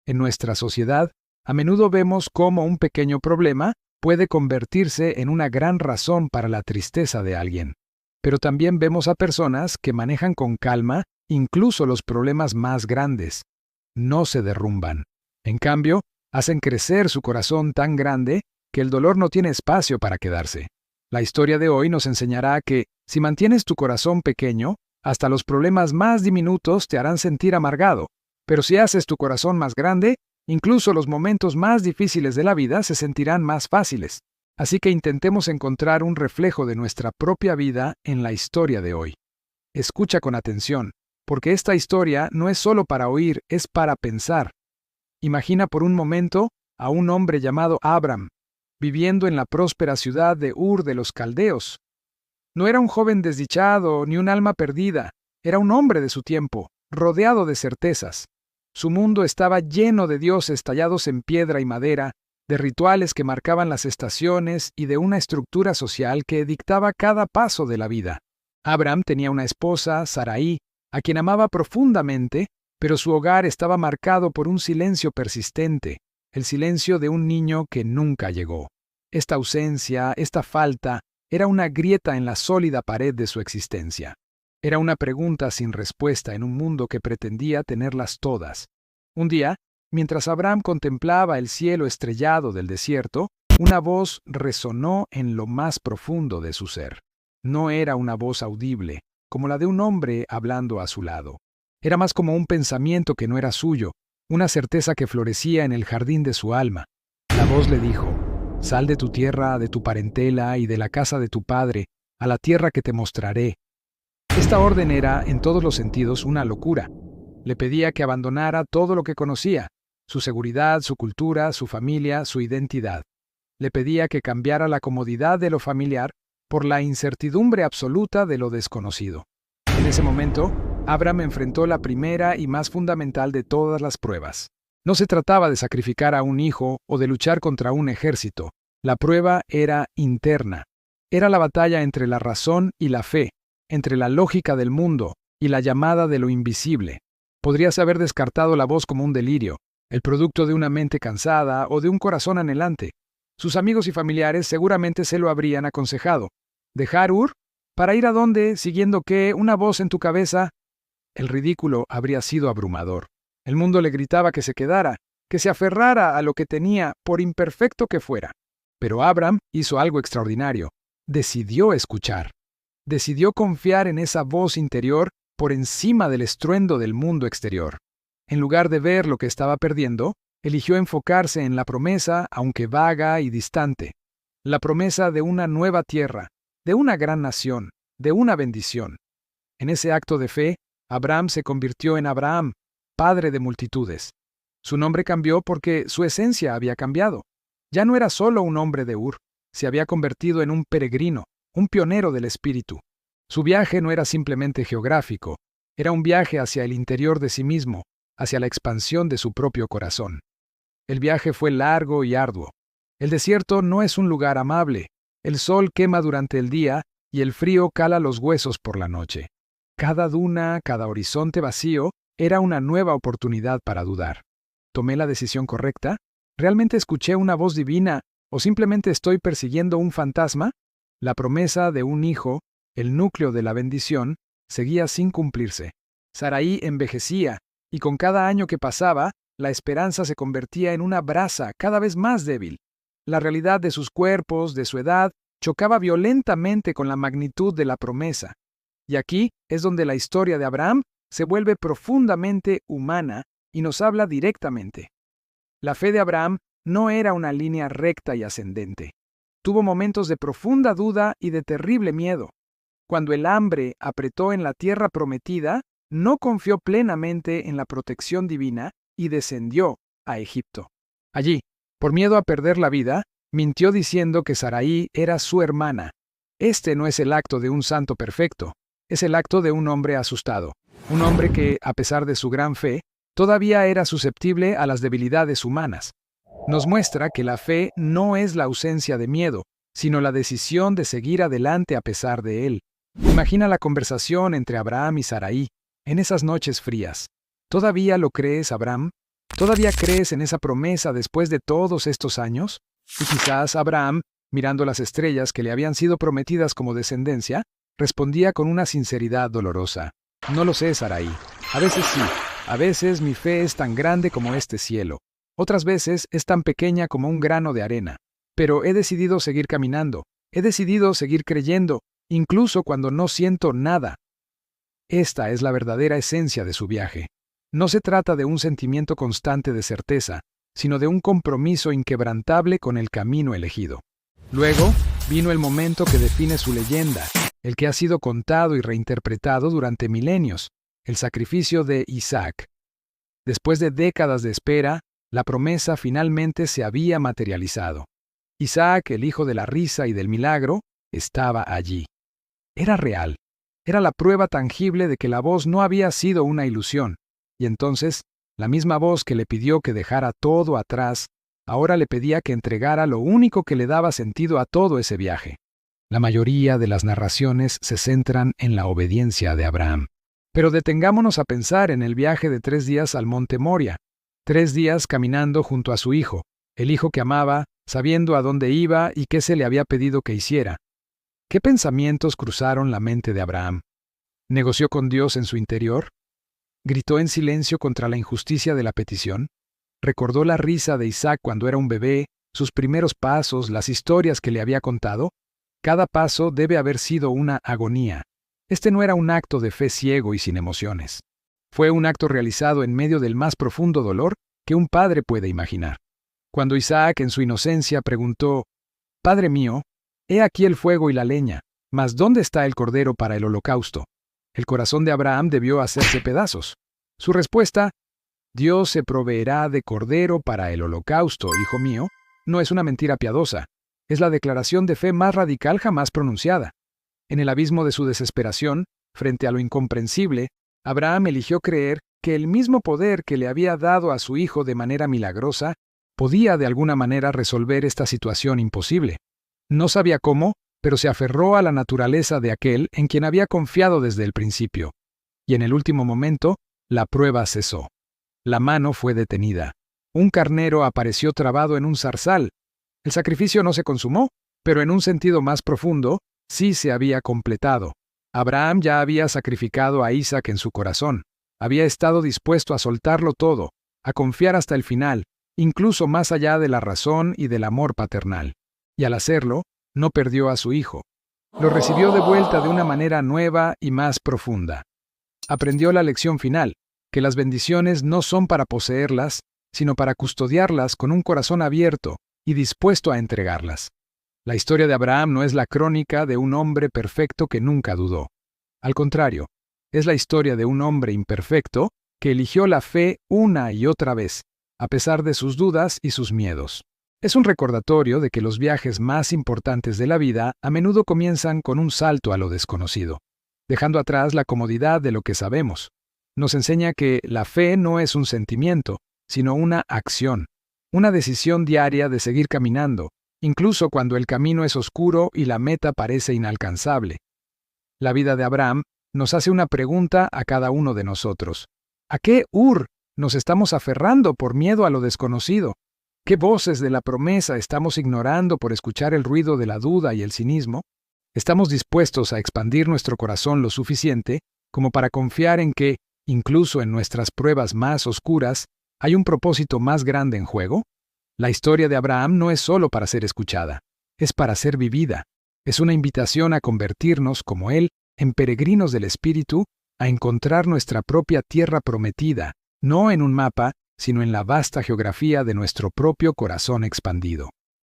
En nuestra sociedad, a menudo vemos cómo un pequeño problema puede convertirse en una gran razón para la tristeza de alguien. Pero también vemos a personas que manejan con calma incluso los problemas más grandes. No se derrumban. En cambio, hacen crecer su corazón tan grande que el dolor no tiene espacio para quedarse. La historia de hoy nos enseñará que, si mantienes tu corazón pequeño, hasta los problemas más diminutos te harán sentir amargado. Pero si haces tu corazón más grande, incluso los momentos más difíciles de la vida se sentirán más fáciles. Así que intentemos encontrar un reflejo de nuestra propia vida en la historia de hoy. Escucha con atención, porque esta historia no es solo para oír, es para pensar. Imagina por un momento a un hombre llamado Abram, viviendo en la próspera ciudad de Ur de los Caldeos. No era un joven desdichado ni un alma perdida, era un hombre de su tiempo, rodeado de certezas. Su mundo estaba lleno de dioses tallados en piedra y madera, de rituales que marcaban las estaciones y de una estructura social que dictaba cada paso de la vida. Abram tenía una esposa, Sarai, a quien amaba profundamente, pero su hogar estaba marcado por un silencio persistente, el silencio de un niño que nunca llegó. Esta ausencia, esta falta, era una grieta en la sólida pared de su existencia. Era una pregunta sin respuesta en un mundo que pretendía tenerlas todas. Un día, mientras Abram contemplaba el cielo estrellado del desierto, una voz resonó en lo más profundo de su ser. No era una voz audible, como la de un hombre hablando a su lado. Era más como un pensamiento que no era suyo, una certeza que florecía en el jardín de su alma. La voz le dijo: «Sal de tu tierra, de tu parentela y de la casa de tu padre, a la tierra que te mostraré». Esta orden era, en todos los sentidos, una locura. Le pedía que abandonara todo lo que conocía, su seguridad, su cultura, su familia, su identidad. Le pedía que cambiara la comodidad de lo familiar por la incertidumbre absoluta de lo desconocido. En ese momento, Abram enfrentó la primera y más fundamental de todas las pruebas. No se trataba de sacrificar a un hijo o de luchar contra un ejército. La prueba era interna. Era la batalla entre la razón y la fe, entre la lógica del mundo y la llamada de lo invisible. Podrías haber descartado la voz como un delirio, el producto de una mente cansada o de un corazón anhelante. Sus amigos y familiares seguramente se lo habrían aconsejado. ¿Dejar Ur? ¿Para ir a dónde? ¿Siguiendo qué? ¿Una voz en tu cabeza? El ridículo habría sido abrumador. El mundo le gritaba que se quedara, que se aferrara a lo que tenía, por imperfecto que fuera. Pero Abram hizo algo extraordinario. Decidió escuchar. Decidió confiar en esa voz interior por encima del estruendo del mundo exterior. En lugar de ver lo que estaba perdiendo, eligió enfocarse en la promesa, aunque vaga y distante. La promesa de una nueva tierra, de una gran nación, de una bendición. En ese acto de fe, Abram se convirtió en Abraham, padre de multitudes. Su nombre cambió porque su esencia había cambiado. Ya no era solo un hombre de Ur, se había convertido en un peregrino, un pionero del espíritu. Su viaje no era simplemente geográfico, era un viaje hacia el interior de sí mismo, hacia la expansión de su propio corazón. El viaje fue largo y arduo. El desierto no es un lugar amable. El sol quema durante el día y el frío cala los huesos por la noche. Cada duna, cada horizonte vacío, era una nueva oportunidad para dudar. ¿Tomé la decisión correcta? ¿Realmente escuché una voz divina o simplemente estoy persiguiendo un fantasma? La promesa de un hijo, el núcleo de la bendición, seguía sin cumplirse. Sarai envejecía, y con cada año que pasaba, la esperanza se convertía en una brasa cada vez más débil. La realidad de sus cuerpos, de su edad, chocaba violentamente con la magnitud de la promesa. Y aquí es donde la historia de Abraham se vuelve profundamente humana y nos habla directamente. La fe de Abraham no era una línea recta y ascendente. Tuvo momentos de profunda duda y de terrible miedo. Cuando el hambre apretó en la tierra prometida, no confió plenamente en la protección divina y descendió a Egipto. Allí, por miedo a perder la vida, mintió diciendo que Sarai era su hermana. Este no es el acto de un santo perfecto, es el acto de un hombre asustado, un hombre que, a pesar de su gran fe, todavía era susceptible a las debilidades humanas. Nos muestra que la fe no es la ausencia de miedo, sino la decisión de seguir adelante a pesar de él. Imagina la conversación entre Abraham y Sarai en esas noches frías. ¿Todavía lo crees, Abraham? ¿Todavía crees en esa promesa después de todos estos años? Y quizás Abraham, mirando las estrellas que le habían sido prometidas como descendencia, respondía con una sinceridad dolorosa: no lo sé, Sarai. A veces sí, a veces mi fe es tan grande como este cielo. Otras veces es tan pequeña como un grano de arena. Pero he decidido seguir caminando. He decidido seguir creyendo, incluso cuando no siento nada. Esta es la verdadera esencia de su viaje. No se trata de un sentimiento constante de certeza, sino de un compromiso inquebrantable con el camino elegido. Luego, vino el momento que define su leyenda, el que ha sido contado y reinterpretado durante milenios, el sacrificio de Isaac. Después de décadas de espera, la promesa finalmente se había materializado. Isaac, el hijo de la risa y del milagro, estaba allí. Era real. Era la prueba tangible de que la voz no había sido una ilusión. Y entonces, la misma voz que le pidió que dejara todo atrás, ahora le pedía que entregara lo único que le daba sentido a todo ese viaje. La mayoría de las narraciones se centran en la obediencia de Abraham. Pero detengámonos a pensar en el viaje de 3 días al monte Moria. 3 días caminando junto a su hijo, el hijo que amaba, sabiendo a dónde iba y qué se le había pedido que hiciera. ¿Qué pensamientos cruzaron la mente de Abraham? ¿Negoció con Dios en su interior? ¿Gritó en silencio contra la injusticia de la petición? ¿Recordó la risa de Isaac cuando era un bebé, sus primeros pasos, las historias que le había contado? Cada paso debe haber sido una agonía. Este no era un acto de fe ciego y sin emociones. Fue un acto realizado en medio del más profundo dolor que un padre puede imaginar. Cuando Isaac, en su inocencia, preguntó: «Padre mío, he aquí el fuego y la leña, mas ¿dónde está el cordero para el holocausto?», el corazón de Abraham debió hacerse pedazos. Su respuesta: «Dios se proveerá de cordero para el holocausto, hijo mío», no es una mentira piadosa. Es la declaración de fe más radical jamás pronunciada. En el abismo de su desesperación, frente a lo incomprensible, Abraham eligió creer que el mismo poder que le había dado a su hijo de manera milagrosa podía de alguna manera resolver esta situación imposible. No sabía cómo, pero se aferró a la naturaleza de aquel en quien había confiado desde el principio. Y en el último momento, la prueba cesó. La mano fue detenida. Un carnero apareció trabado en un zarzal. El sacrificio no se consumó, pero en un sentido más profundo, sí se había completado. Abraham ya había sacrificado a Isaac en su corazón. Había estado dispuesto a soltarlo todo, a confiar hasta el final, incluso más allá de la razón y del amor paternal. Y al hacerlo, no perdió a su hijo. Lo recibió de vuelta de una manera nueva y más profunda. Aprendió la lección final, que las bendiciones no son para poseerlas, sino para custodiarlas con un corazón abierto y dispuesto a entregarlas. La historia de Abraham no es la crónica de un hombre perfecto que nunca dudó. Al contrario, es la historia de un hombre imperfecto que eligió la fe una y otra vez, a pesar de sus dudas y sus miedos. Es un recordatorio de que los viajes más importantes de la vida a menudo comienzan con un salto a lo desconocido, dejando atrás la comodidad de lo que sabemos. Nos enseña que la fe no es un sentimiento, sino una acción, una decisión diaria de seguir caminando, incluso cuando el camino es oscuro y la meta parece inalcanzable. La vida de Abraham nos hace una pregunta a cada uno de nosotros. ¿A qué nos estamos aferrando por miedo a lo desconocido? ¿Qué voces de la promesa estamos ignorando por escuchar el ruido de la duda y el cinismo? ¿Estamos dispuestos a expandir nuestro corazón lo suficiente como para confiar en que, incluso en nuestras pruebas más oscuras, hay un propósito más grande en juego? La historia de Abraham no es solo para ser escuchada, es para ser vivida. Es una invitación a convertirnos, como él, en peregrinos del Espíritu, a encontrar nuestra propia tierra prometida, no en un mapa, sino en la vasta geografía de nuestro propio corazón expandido.